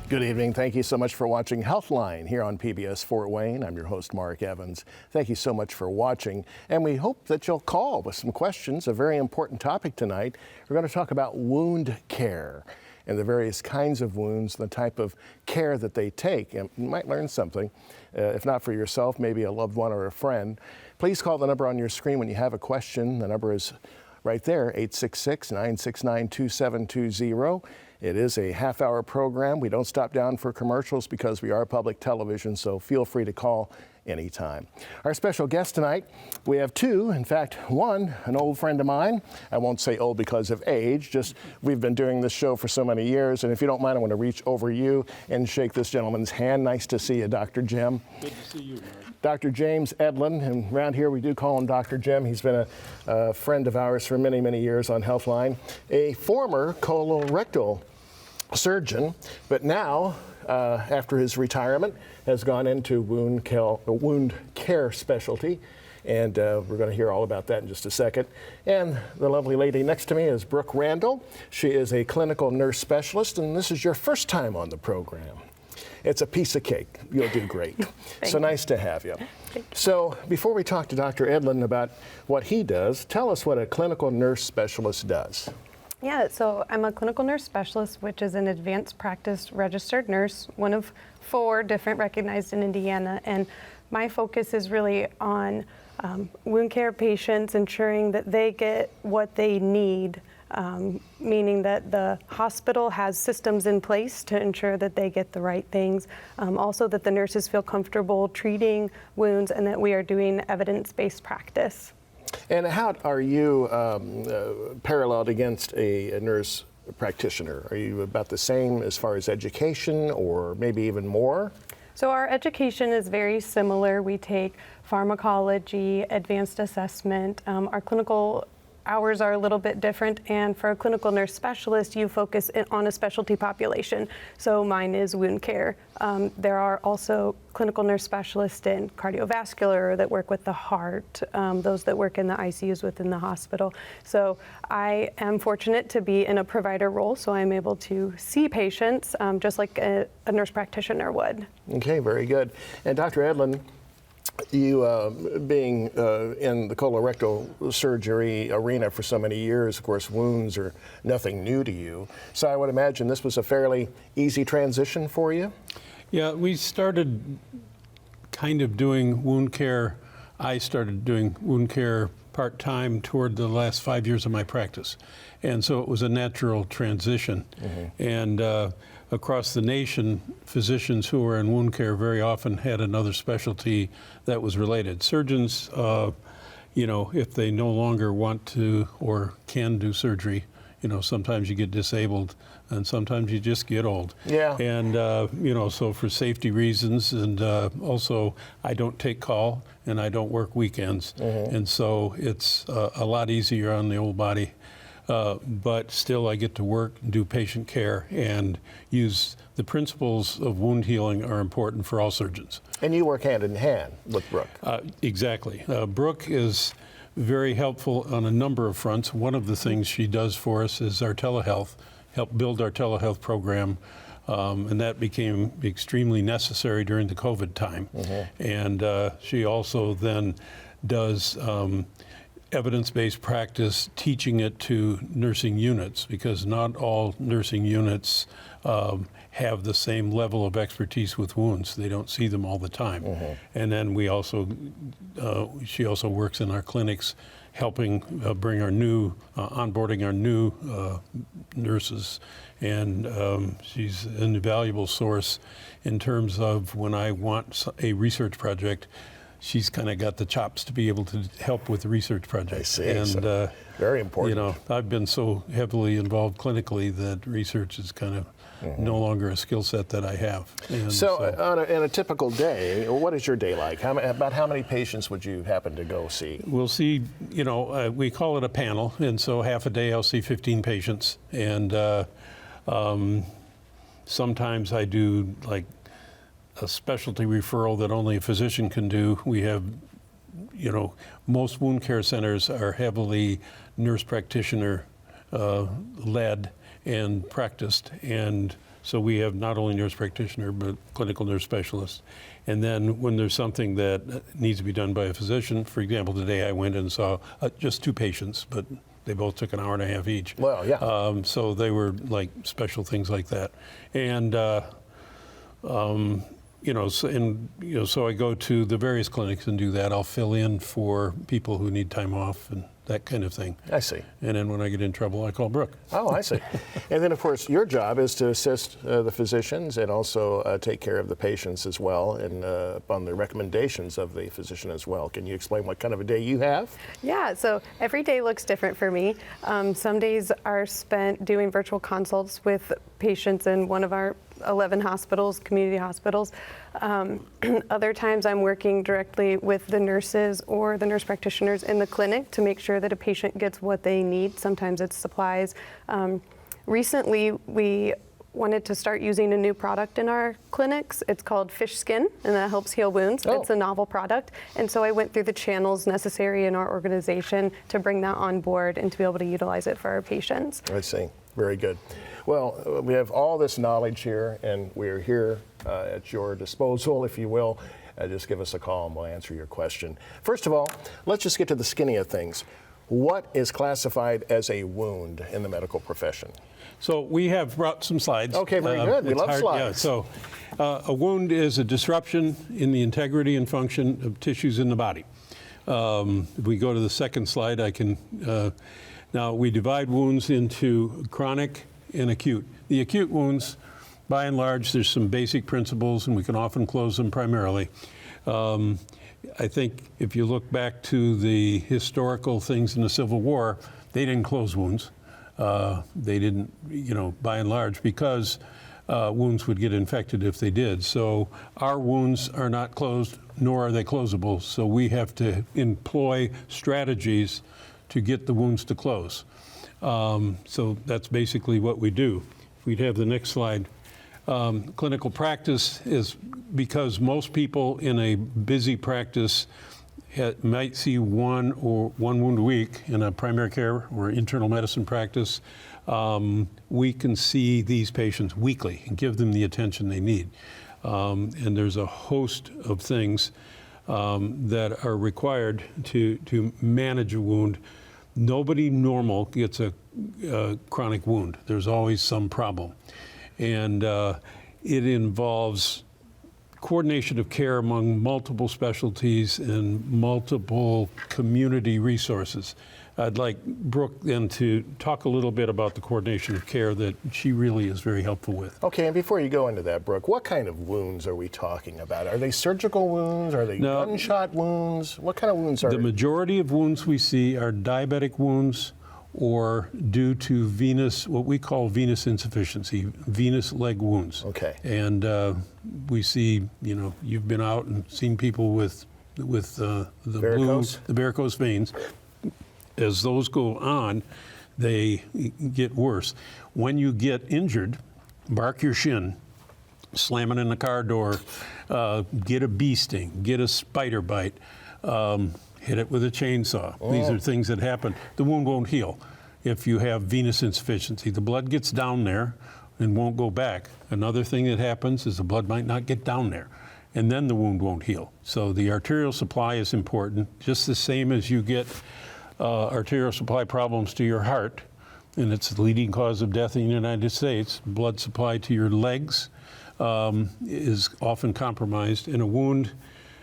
Good evening. Thank you so much for watching HealthLine here on PBS Fort Wayne. I'm your host, Mark Evans. Thank you so much for watching, and we hope that you'll call with some questions. A very important topic tonight. We're going to talk about wound care and the various kinds of wounds, the type of care that they take. And you might learn something, if not for yourself, maybe a loved one or a friend. Please call the number on your screen when you have a question. The number is right there, 866-969-2720. It is a half-hour program. We don't stop down for commercials because we are public television, so feel free to call anytime. Our special guest tonight, we have two. In fact, one, an old friend of mine. I won't say old because of age, just we've been doing this show for so many years, and if you don't mind, I want to reach over you and shake this gentleman's hand. Nice to see you, Dr. Jim. Good to see you, Mark. Dr. James Edlund, and around here we do call him Dr. Jim. He's been a friend of ours for many, many years on HealthLine, a former colorectal surgeon, but now, after his retirement, has gone into wound care specialty, and we're going to hear all about that in just a second. And the lovely lady next to me is Brooke Randol. She is a clinical nurse specialist, and this is your first time on the program. It's a piece of cake. You'll do great. So nice to have you. So before we talk to Dr. Edlund about what he does, tell us what a clinical nurse specialist does. Yeah, so I'm a clinical nurse specialist, which is an advanced practice registered nurse, one of 4 different recognized in Indiana. And my focus is really on wound care patients, ensuring that they get what they need, meaning that the hospital has systems in place to ensure that they get the right things. Also that the nurses feel comfortable treating wounds and that we are doing evidence-based practice. And how are you paralleled against a nurse practitioner? Are you about the same as far as education, or maybe even more? So our education is very similar. We take pharmacology, advanced assessment. Our clinical hours are a little bit different, and for a clinical nurse specialist, you focus on a specialty population. So mine is wound care. There are also clinical nurse specialists in cardiovascular that work with the heart, those that work in the ICUs within the hospital. So I am fortunate to be in a provider role, so I'm able to see patients just like a nurse practitioner would. Okay, very good. And Dr. Edlund, you being in the colorectal surgery arena for so many years, of course, wounds are nothing new to you. So I would imagine this was a fairly easy transition for you? Yeah, we started kind of doing wound care. I started doing wound care part-time toward the last 5 years of my practice. And so it was a natural transition. And across the nation, physicians who were in wound care very often had another specialty that was related. Surgeons, if they no longer want to or can do surgery, sometimes you get disabled and sometimes you just get old. Yeah. And, so for safety reasons, and also I don't take call and I don't work weekends. And so it's a lot easier on the old body. But still I get to work and do patient care and use the principles of wound healing are important for all surgeons. And you work hand in hand with Brooke. Exactly. Brooke is very helpful on a number of fronts. One of the things she does for us is our telehealth, help build our telehealth program. And that became extremely necessary during the COVID time. And she also then does evidence-based practice, teaching it to nursing units, because not all nursing units have the same level of expertise with wounds. They don't see them all the time. And then she also works in our clinics, helping bring our new, onboarding our new nurses. And she's an invaluable source in terms of when I want a research project. She's kind of got the chops to be able to help with the research project. I see. And so very important. I've been so heavily involved clinically that research is kind of no longer a skill set that I have. And so in a typical day, what is your day like? About how many patients would you happen to go see? We'll see, we call it a panel, and so half a day I'll see 15 patients. And sometimes I do like a specialty referral that only a physician can do. We have, most wound care centers are heavily nurse practitioner led, and practiced. And so we have not only nurse practitioner, but clinical nurse specialist. And then when there's something that needs to be done by a physician, for example, today I went and saw just 2 patients, but they both took an hour and a half each. Well, yeah. So they were like special things like that. And, so I go to the various clinics and do that. I'll fill in for people who need time off and that kind of thing. I see. And then when I get in trouble, I call Brooke. Oh, I see. And then, of course, your job is to assist the physicians and also take care of the patients as well, and on the recommendations of the physician as well. Can you explain what kind of a day you have? Yeah, so every day looks different for me. Some days are spent doing virtual consults with patients in one of our 11 hospitals, community hospitals. Other times I'm working directly with the nurses or the nurse practitioners in the clinic to make sure that a patient gets what they need. Sometimes it's supplies. Recently, we wanted to start using a new product in our clinics. It's called fish skin, and that helps heal wounds. Oh. It's a novel product. And so I went through the channels necessary in our organization to bring that on board and to be able to utilize it for our patients. I see. Very good. Well, we have all this knowledge here, and we're here at your disposal, if you will. Just give us a call and we'll answer your question. First of all, let's just get to the skinny of things. What is classified as a wound in the medical profession? So we have brought some slides. Okay, very good. We It's love hard, slides. Yeah, so a wound is a disruption in the integrity and function of tissues in the body. If we go to the second slide, I can. Now we divide wounds into chronic and acute. The acute wounds, by and large, there's some basic principles, and we can often close them primarily. I think if you look back to the historical things in the Civil War, they didn't close wounds. They didn't, by and large, because wounds would get infected if they did. So our wounds are not closed, nor are they closable. So we have to employ strategies to get the wounds to close. So that's basically what we do. If we'd have the next slide. Clinical practice is because most people in a busy practice might see one wound a week in a primary care or internal medicine practice. We can see these patients weekly and give them the attention they need. And there's a host of things that are required to manage a wound. Nobody normal gets a chronic wound. There's always some problem. And it involves coordination of care among multiple specialties and multiple community resources. I'd like Brooke then to talk a little bit about the coordination of care that she really is very helpful with. Okay, and before you go into that, Brooke, what kind of wounds are we talking about? Are they surgical wounds? Are they gunshot wounds? What kind of wounds are the majority of wounds we see are diabetic wounds or due to venous, what we call venous insufficiency, venous leg wounds. Okay. And we see, you've been out and seen people with the varicose? the varicose veins. As those go on, they get worse. When you get injured, bark your shin, slam it in the car door, get a bee sting, get a spider bite, hit it with a chainsaw. Oh. These are things that happen. The wound won't heal if you have venous insufficiency. The blood gets down there and won't go back. Another thing that happens is the blood might not get down there, and then the wound won't heal. So the arterial supply is important, just the same as you get arterial supply problems to your heart, and it's the leading cause of death in the United States. Blood supply to your legs is often compromised. In a wound,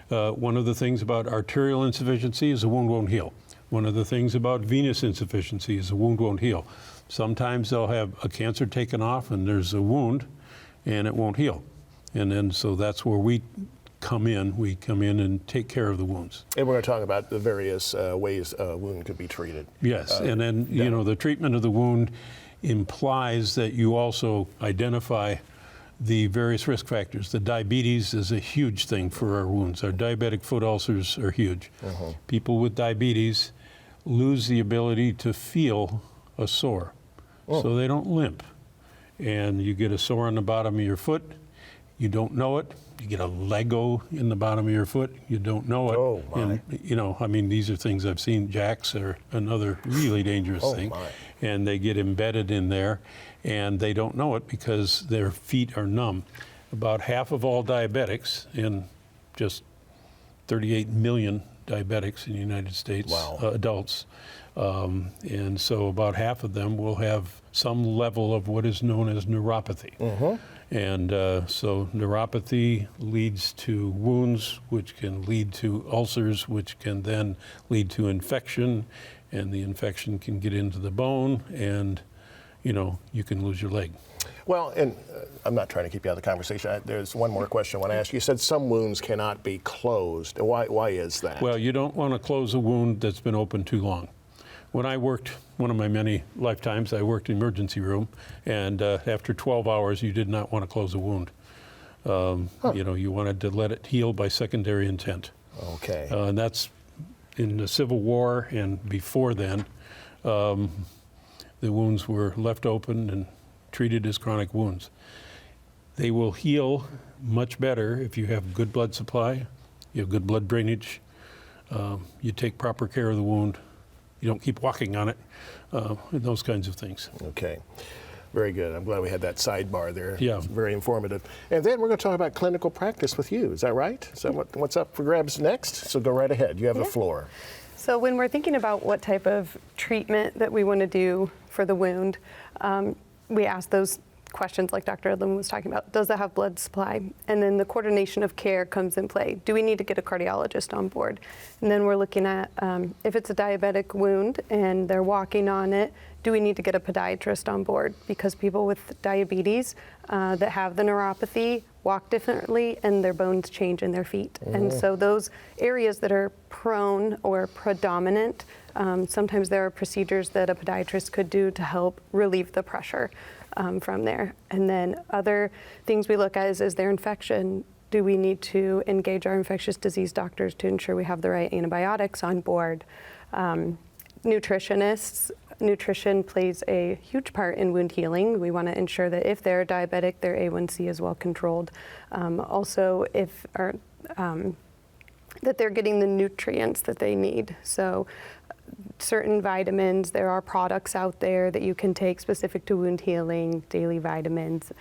one of the things about arterial insufficiency is the wound won't heal. One of the things about venous insufficiency is the wound won't heal. Sometimes they'll have a cancer taken off and there's a wound and it won't heal. And then so that's where we come in. We come in and take care of the wounds. And we're going to talk about the various ways a wound could be treated. Yes, and then the treatment of the wound implies that you also identify the various risk factors. The diabetes is a huge thing for our wounds. Our diabetic foot ulcers are huge. Uh-huh. People with diabetes lose the ability to feel a sore, so they don't limp. And you get a sore on the bottom of your foot, you don't know it. You get a Lego in the bottom of your foot, you don't know it. Oh, my. And, these are things I've seen. Jacks are another really dangerous thing. My. and they get embedded in there, and they don't know it because their feet are numb. About half of all diabetics, in just 38 million diabetics in the United States, Wow. Adults, and so about half of them will have some level of what is known as neuropathy. And so neuropathy leads to wounds, which can lead to ulcers, which can then lead to infection, and the infection can get into the bone, and you can lose your leg. Well, and I'm not trying to keep you out of the conversation. There's one more question I want to ask you. You said some wounds cannot be closed. Why is that? Well, you don't want to close a wound that's been open too long. When I worked, one of my many lifetimes, I worked in the emergency room, and after 12 hours, you did not want to close a wound. You wanted to let it heal by secondary intent. Okay. And that's in the Civil War and before then. The wounds were left open and treated as chronic wounds. They will heal much better if you have good blood supply, you have good blood drainage, you take proper care of the wound, you don't keep walking on it, and those kinds of things. Okay. Very good. I'm glad we had that sidebar there. Yeah. It's very informative. And then we're going to talk about clinical practice with you. Is that right? Is that what's up for grabs next? So go right ahead. You have the floor. So when we're thinking about what type of treatment that we want to do for the wound, we ask those questions like Dr. Edlund was talking about. Does it have blood supply? And then the coordination of care comes in play. Do we need to get a cardiologist on board? And then we're looking at if it's a diabetic wound and they're walking on it, do we need to get a podiatrist on board? Because people with diabetes that have the neuropathy walk differently and their bones change in their feet. And so those areas that are prone or predominant, sometimes there are procedures that a podiatrist could do to help relieve the pressure from there. And then other things we look at is there infection? Do we need to engage our infectious disease doctors to ensure we have the right antibiotics on board? Nutritionists. Nutrition plays a huge part in wound healing. We want to ensure that if they're diabetic, their A1C is well controlled. Also, that they're getting the nutrients that they need. So certain vitamins, there are products out there that you can take specific to wound healing, daily vitamins.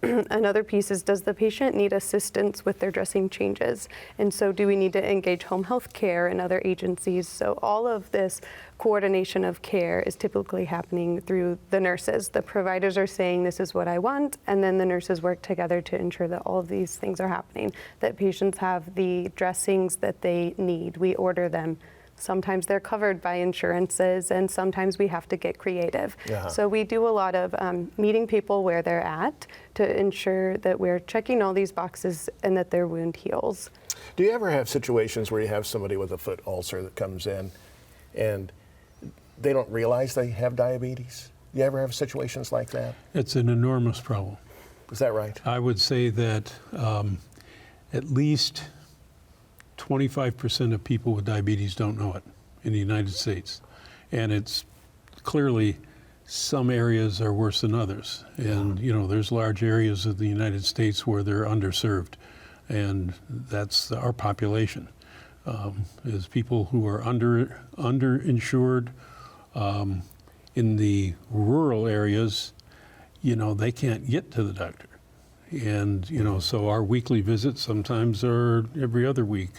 Another piece is, does the patient need assistance with their dressing changes? And so do we need to engage home health care and other agencies? So all of this coordination of care is typically happening through the nurses. The providers are saying, this is what I want, and then the nurses work together to ensure that all of these things are happening, that patients have the dressings that they need. We order them. Sometimes they're covered by insurances, and sometimes we have to get creative. So we do a lot of meeting people where they're at to ensure that we're checking all these boxes and that their wound heals. Do you ever have situations where you have somebody with a foot ulcer that comes in and they don't realize they have diabetes? You ever have situations like that? It's an enormous problem. Is that right? I would say that at least 25% of people with diabetes don't know it in the United States. And it's clearly some areas are worse than others. And, there's large areas of the United States where they're underserved. And that's our population, is people who are underinsured. In the rural areas, they can't get to the doctor. And, so our weekly visits sometimes are every other week.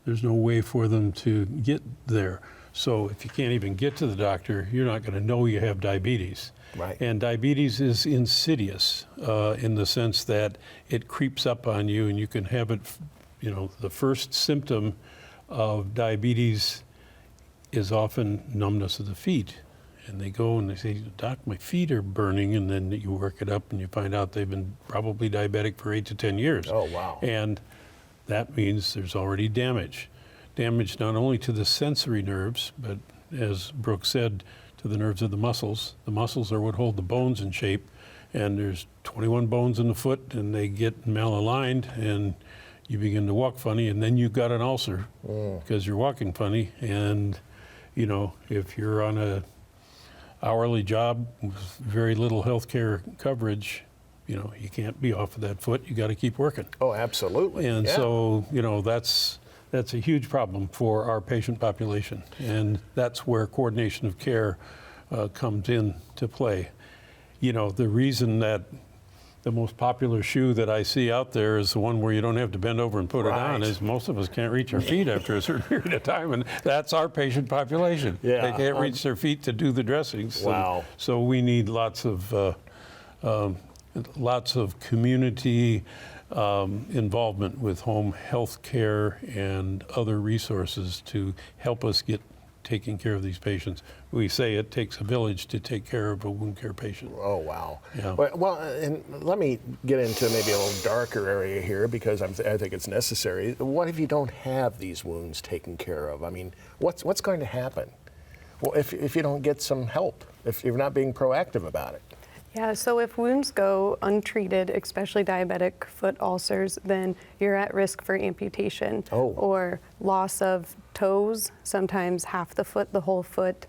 There's no way for them to get there. So if you can't even get to the doctor, you're not going to know you have diabetes. Right. And diabetes is insidious in the sense that it creeps up on you, and you can have it, the first symptom of diabetes is often numbness of the feet. And they go and they say, Doc, my feet are burning. And then you work it up and you find out they've been probably diabetic for 8 to 10 years. Oh, wow. And that means there's already damage. Damage not only to the sensory nerves, but as Brooke said, to the nerves of the muscles. The muscles are what hold the bones in shape. And there's 21 bones in the foot, and they get malaligned, and you begin to walk funny. And then you've got an ulcer because you're walking funny. And, if you're on a hourly job with very little health care coverage, you can't be off of that foot. You got to keep working. Oh, absolutely. And so, that's a huge problem for our patient population. And that's where coordination of care comes into play. You know, the reason that the most popular shoe that I see out there is the one where you don't have to bend over and put it on, is most of us can't reach our feet after a certain period of time, and that's our patient population. Yeah. They can't reach their feet to do the dressings. Wow. So we need lots of community involvement with home health care and other resources to help us get taking care of these patients. We say it takes a village to take care of a wound care patient. Oh, wow. Yeah. Well, and let me get into maybe a little darker area here because I think it's necessary. What if you don't have these wounds taken care of? I mean, what's going to happen? Well, if you don't get some help, if you're not being proactive about it. Yeah, so if wounds go untreated, especially diabetic foot ulcers, then you're at risk for amputation or loss of toes, sometimes half the foot, the whole foot,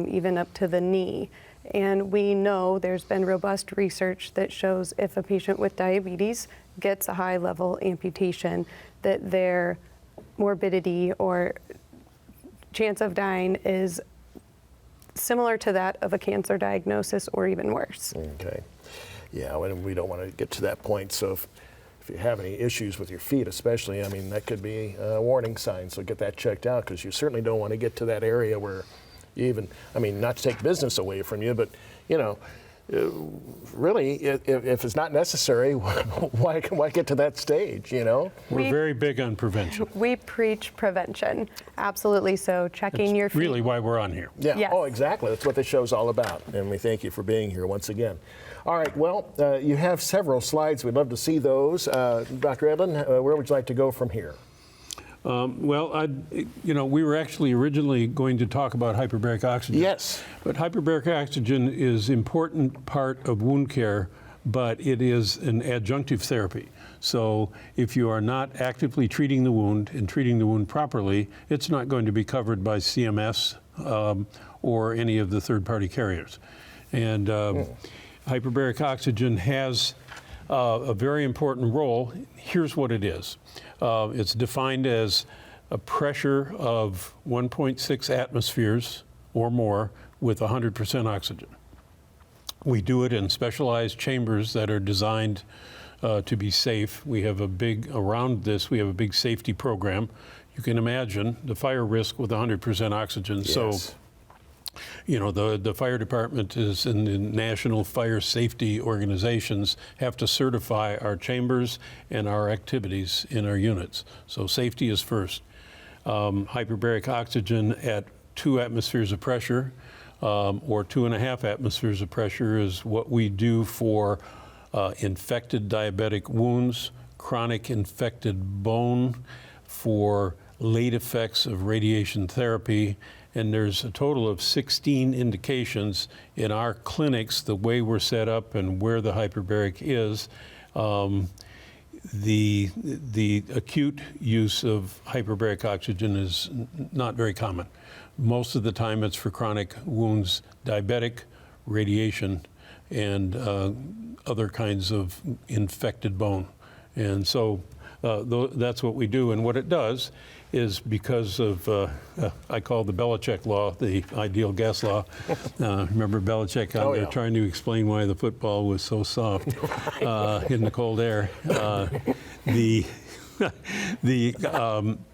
even up to the knee. And we know there's been robust research that shows if a patient with diabetes gets a high level amputation, that their morbidity or chance of dying is similar to that of a cancer diagnosis or even worse. Okay. Yeah, and we don't want to get to that point. So if you have any issues with your feet especially, I mean, that could be a warning sign. So get that checked out because you certainly don't want to get to that area where you even, I mean, not to take business away from you, but, you know, really, if it's not necessary, why get to that stage, you know? We're very big on prevention. We preach prevention, absolutely. So checking your feet. Really why we're on here. Yeah, Yes. Oh, exactly. That's what the show's all about. And we thank you for being here once again. All right, well, you have several slides. We'd love to see those. Dr. Edlund, where would you like to go from here? Well, we were actually originally going to talk about hyperbaric oxygen. Yes. But hyperbaric oxygen is an important part of wound care, but it is an adjunctive therapy. So if you are not actively treating the wound and treating the wound properly, it's not going to be covered by CMS or any of the third-party carriers. And hyperbaric oxygen has a very important role. Here's what it is. It's defined as a pressure of 1.6 atmospheres or more with 100% oxygen. We do it in specialized chambers that are designed to be safe. We have around this, we have a big safety program. You can imagine the fire risk with 100% oxygen. Yes. So, you know, the fire department is in the national fire safety organizations have to certify our chambers and our activities in our units. So safety is first. Hyperbaric oxygen at 2 atmospheres of pressure or 2.5 atmospheres of pressure is what we do for infected diabetic wounds, chronic infected bone, for late effects of radiation therapy. And there's a total of 16 indications in our clinics, the way we're set up and where the hyperbaric is. The acute use of hyperbaric oxygen is not very common. Most of the time it's for chronic wounds, diabetic, radiation, and other kinds of infected bone. And so that's what we do. And what it does is because of, I call the Belichick law, the ideal gas law. Remember Belichick out there trying to explain why the football was so soft in the cold air. The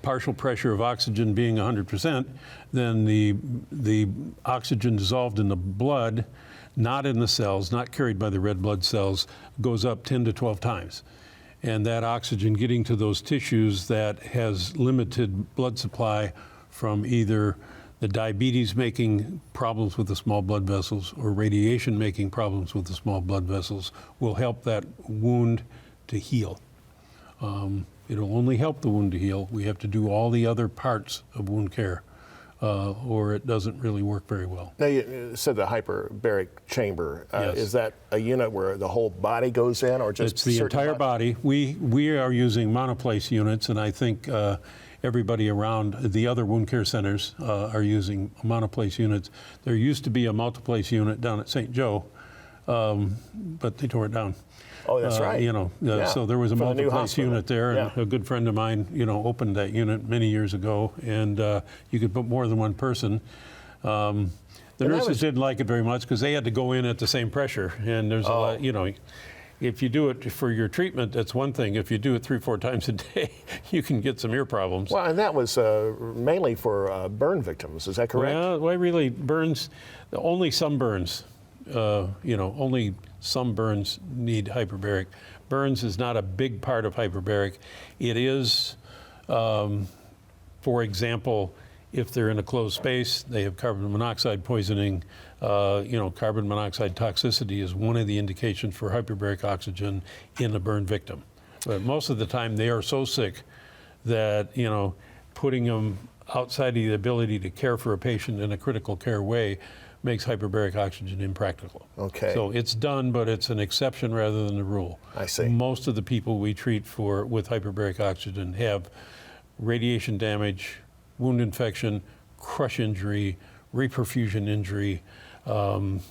partial pressure of oxygen being 100%, then the oxygen dissolved in the blood, not in the cells, not carried by the red blood cells, goes up 10 to 12 times. And that oxygen getting to those tissues that has limited blood supply from either the diabetes making problems with the small blood vessels or radiation making problems with the small blood vessels will help that wound to heal. It'll only help the wound to heal. We have to do all the other parts of wound care, or it doesn't really work very well. Now, you said the hyperbaric chamber. Yes. Is that a unit where the whole body goes in, or just it's the entire body? We are using monoplace units, and I think everybody around the other wound care centers are using monoplace units. There used to be a multiplace unit down at St. Joe, but they tore it down. Oh, that's right. So there was a For the new multiplace hospital. unit there, and Yeah. a good friend of mine, opened that unit many years ago, and you could put more than one person. The nurses didn't like it very much because they had to go in at the same pressure, and there's a lot, you know, if you do it for your treatment, that's one thing. If you do it 3-4 times a day, you can get some ear problems. Well, and that was mainly for burn victims, is that correct? Well, really, burns, only some burns, you know, only some burns need hyperbaric. Burns is not a big part of hyperbaric. It is, for example, if they're in a closed space, they have carbon monoxide poisoning. You know, carbon monoxide toxicity is one of the indications for hyperbaric oxygen in a burn victim. But most of the time, they are so sick that, you know, putting them outside of the ability to care for a patient in a critical care way makes hyperbaric oxygen impractical. Okay. So it's done, but it's an exception rather than the rule. I see. Most of the people we treat with hyperbaric oxygen have radiation damage, wound infection, crush injury, reperfusion injury, and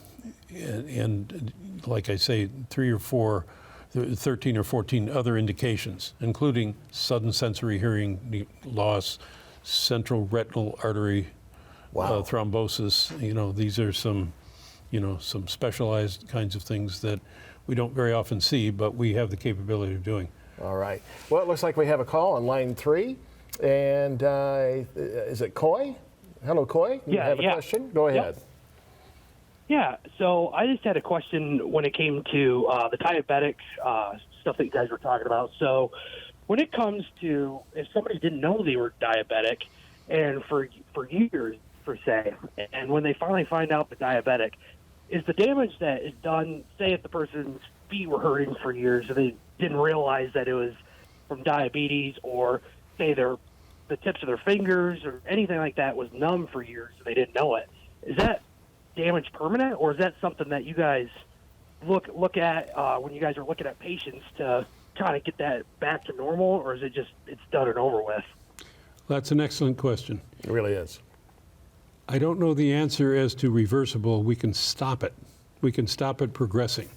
like I say, 13 or 14 other indications, including sudden sensory hearing loss, central retinal artery thrombosis. You know, these are some, you know, some specialized kinds of things that we don't very often see, but we have the capability of doing. All right. Well, it looks like we have a call on line 3. And is it Coy? Hello, Coy. You have a question? Go ahead. Yep. Yeah, so I just had a question when it came to the diabetic stuff that you guys were talking about. So when it comes to if somebody didn't know they were diabetic and for years, per se, and when they finally find out they're diabetic, is the damage that is done, say if the person's feet were hurting for years and they didn't realize that it was from diabetes, or say the tips of their fingers or anything like that was numb for years and they didn't know it, is that damage permanent, or is that something that you guys look at when you guys are looking at patients to kind of get that back to normal, or is it just it's done and over with? That's an excellent question. It really is. I don't know the answer as to reversible. We can stop it. We can stop it progressing.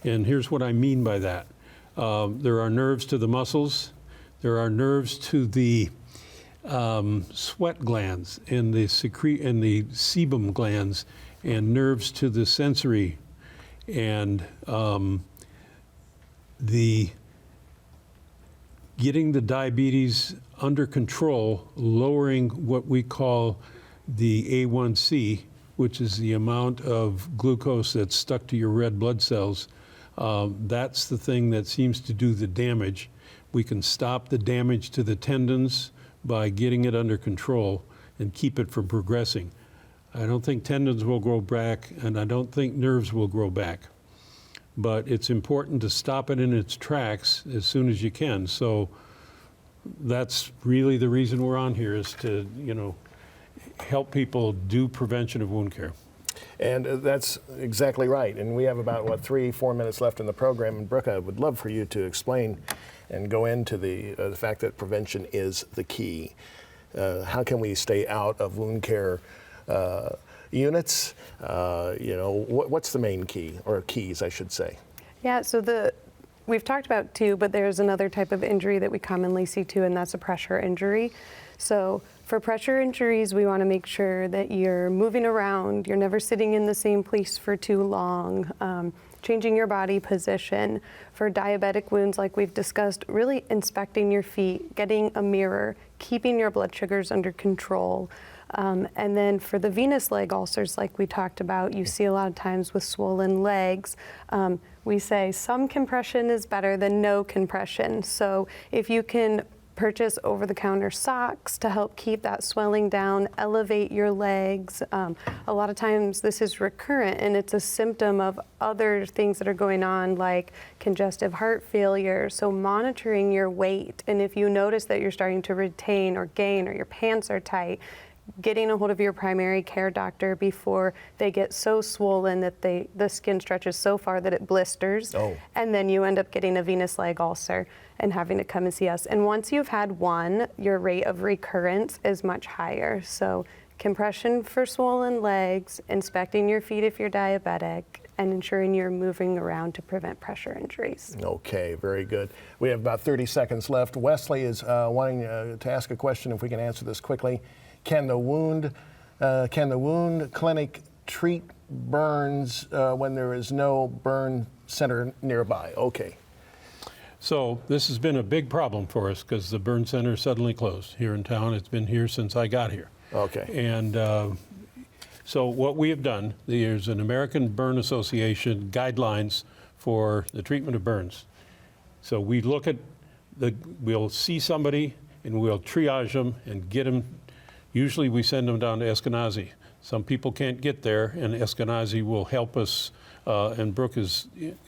And here's what I mean by that. There are nerves to the muscles. There are nerves to the sweat glands and the sebum glands, and nerves to the sensory, and the getting the diabetes under control, lowering what we call the A1C, which is the amount of glucose that's stuck to your red blood cells. That's the thing that seems to do the damage. We can stop the damage to the tendons by getting it under control and keep it from progressing. I don't think tendons will grow back, and I don't think nerves will grow back. But it's important to stop it in its tracks as soon as you can. So that's really the reason we're on here, is to, you know, help people do prevention of wound care. And that's exactly right. And we have about, 3-4 minutes left in the program. And Brooke, I would love for you to explain and go into the fact that prevention is the key. How can we stay out of wound care units? You know, what's the main key, or keys, I should say? Yeah, so we've talked about two, but there's another type of injury that we commonly see too, and that's a pressure injury. So for pressure injuries, we want to make sure that you're moving around, you're never sitting in the same place for too long, changing your body position. For diabetic wounds, like we've discussed, really inspecting your feet, getting a mirror, keeping your blood sugars under control. And then for the venous leg ulcers, like we talked about, you see a lot of times with swollen legs. We say some compression is better than no compression. So if you can purchase over-the-counter socks to help keep that swelling down, elevate your legs. A lot of times this is recurrent, and it's a symptom of other things that are going on, like congestive heart failure. So monitoring your weight, and if you notice that you're starting to retain or gain, or your pants are tight, getting a hold of your primary care doctor before they get so swollen that the skin stretches so far that it blisters, and then you end up getting a venous leg ulcer and having to come and see us. And once you've had one, your rate of recurrence is much higher. So compression for swollen legs, inspecting your feet if you're diabetic, and ensuring you're moving around to prevent pressure injuries. Okay, very good. We have about 30 seconds left. Wesley is wanting to ask a question, if we can answer this quickly. Can the wound clinic treat burns when there is no burn center nearby. Okay. So this has been a big problem for us because the burn center suddenly closed here in town. It's been here since I got here. Okay. And so what we have done, there's an American Burn Association guidelines for the treatment of burns. So we look at we'll see somebody and we'll triage them and get them. Usually we send them down to Eskenazi. Some people can't get there, and Eskenazi will help us. And Brooke is,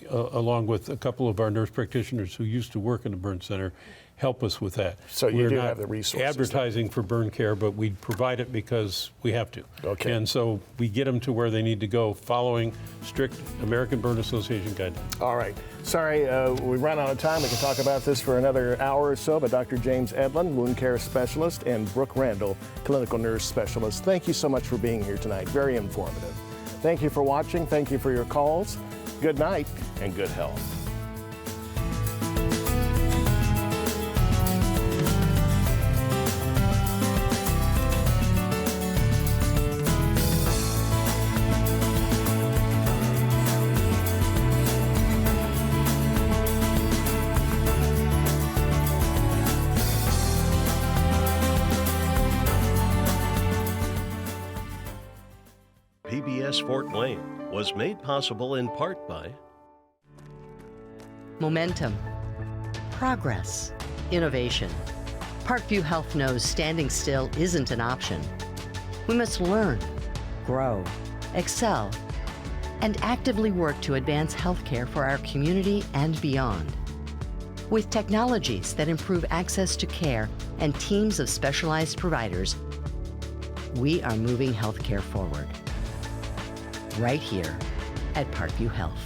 along with a couple of our nurse practitioners who used to work in the burn center, help us with that. So you We're do not have the resources. advertising for burn care, but we provide it because we have to. Okay. And so we get them to where they need to go, following strict American Burn Association guidelines. All right. Sorry, we ran out of time. We can talk about this for another hour or so, but Dr. James Edlund, wound care specialist, and Brooke Randol, clinical nurse specialist, thank you so much for being here tonight. Very informative. Thank you for watching. Thank you for your calls. Good night and good health. PBS Fort Wayne was made possible in part by Momentum, progress, innovation. Parkview Health knows standing still isn't an option. We must learn, grow, excel, and actively work to advance healthcare for our community and beyond. With technologies that improve access to care and teams of specialized providers, we are moving healthcare forward. Right here at Parkview Health.